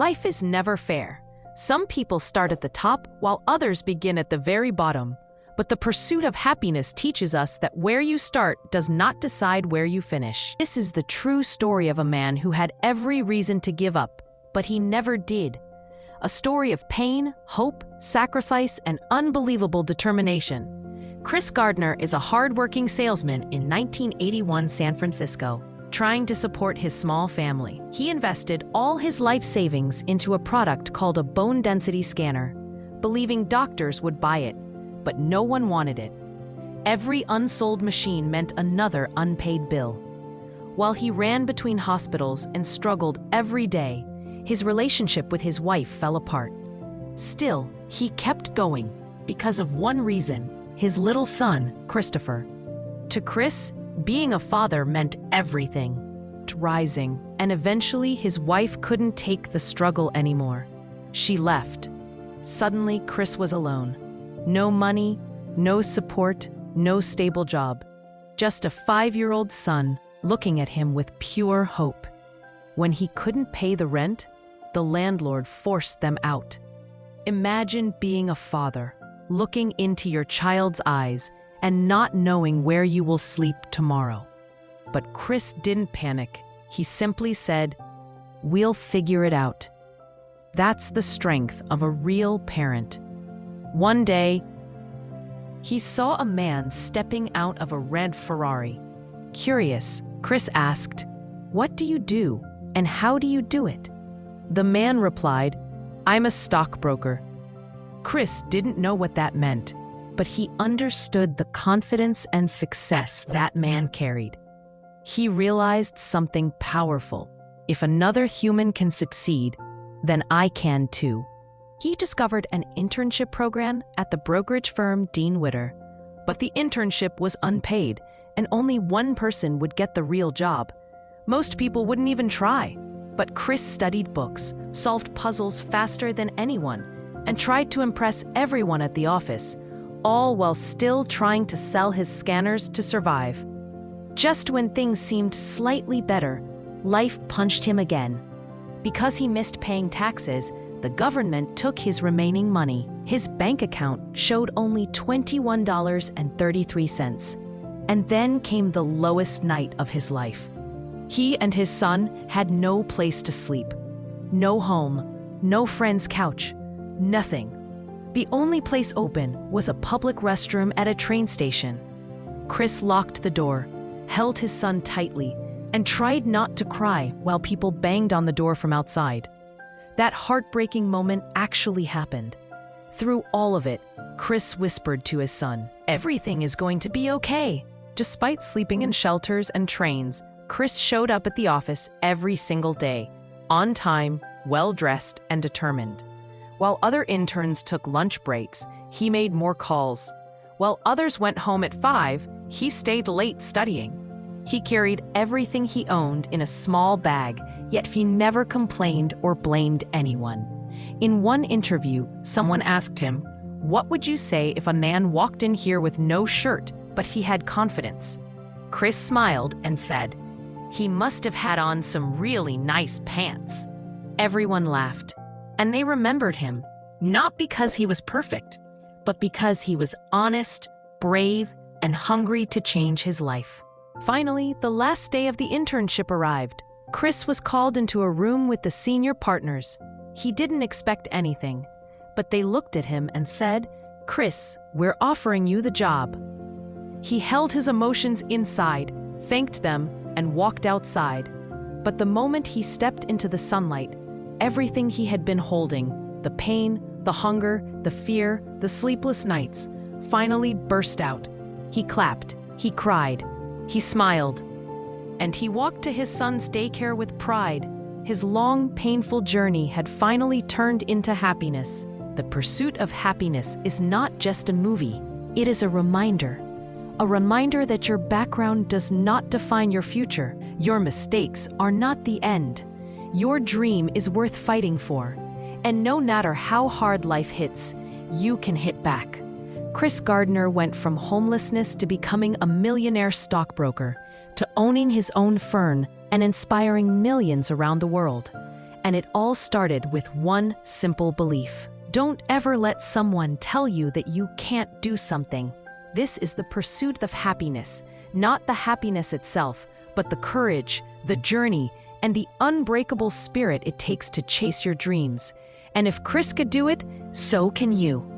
Life is never fair. Some people start at the top while others begin at the very bottom. But the pursuit of happiness teaches us that where you start does not decide where you finish. This is the true story of a man who had every reason to give up, but he never did. A story of pain, hope, sacrifice, and unbelievable determination. Chris Gardner is a hard-working salesman in 1981 San Francisco, trying to support his small family. He invested all his life savings into a product called a bone density scanner, believing doctors would buy it, but no one wanted it. Every unsold machine meant another unpaid bill. While he ran between hospitals and struggled every day, his relationship with his wife fell apart. Still, he kept going because of one reason: his little son, Christopher. To Chris, being a father meant everything. Rising, and eventually his wife couldn't take the struggle anymore. She left. Suddenly, Chris was alone. No money, no support, no stable job. Just a 5-year-old son looking at him with pure hope. When he couldn't pay the rent, the landlord forced them out. Imagine being a father, looking into your child's eyes and not knowing where you will sleep tomorrow. But Chris didn't panic. He simply said, "We'll figure it out." That's the strength of a real parent. One day, he saw a man stepping out of a red Ferrari. Curious, Chris asked, "What do you do, and how do you do it?" The man replied, "I'm a stockbroker." Chris didn't know what that meant, but he understood the confidence and success that man carried. He realized something powerful. If another human can succeed, then I can too. He discovered an internship program at the brokerage firm Dean Witter, but the internship was unpaid, and only one person would get the real job. Most people wouldn't even try, but Chris studied books, solved puzzles faster than anyone, and tried to impress everyone at the office, all while still trying to sell his scanners to survive. Just when things seemed slightly better, life punched him again. Because he missed paying taxes, the government took his remaining money. His bank account showed only $21.33. And then came the lowest night of his life. He and his son had no place to sleep. No home, no friend's couch, nothing. The only place open was a public restroom at a train station. Chris locked the door, held his son tightly, and tried not to cry while people banged on the door from outside. That heartbreaking moment actually happened. Through all of it, Chris whispered to his son, "Everything is going to be okay." Despite sleeping in shelters and trains, Chris showed up at the office every single day, on time, well-dressed, and determined. While other interns took lunch breaks, he made more calls. While others went home at 5, he stayed late studying. He carried everything he owned in a small bag, yet he never complained or blamed anyone. In one interview, someone asked him, "What would you say if a man walked in here with no shirt, but he had confidence?" Chris smiled and said, "He must have had on some really nice pants." Everyone laughed, and they remembered him, not because he was perfect, but because he was honest, brave, and hungry to change his life. Finally, the last day of the internship arrived. Chris was called into a room with the senior partners. He didn't expect anything, but they looked at him and said, "Chris, we're offering you the job." He held his emotions inside, thanked them, and walked outside. But the moment he stepped into the sunlight, everything he had been holding, the pain, the hunger, the fear, the sleepless nights, finally burst out. He clapped, he cried, he smiled, and he walked to his son's daycare with pride. His long, painful journey had finally turned into happiness. The pursuit of happiness is not just a movie, it is a reminder. A reminder that your background does not define your future. Your mistakes are not the end. Your dream is worth fighting for. And no matter how hard life hits, you can hit back. Chris Gardner went from homelessness to becoming a millionaire stockbroker, to owning his own firm and inspiring millions around the world. And it all started with one simple belief. Don't ever let someone tell you that you can't do something. This is the pursuit of happiness, not the happiness itself, but the courage, the journey, and the unbreakable spirit it takes to chase your dreams. And if Chris could do it, so can you.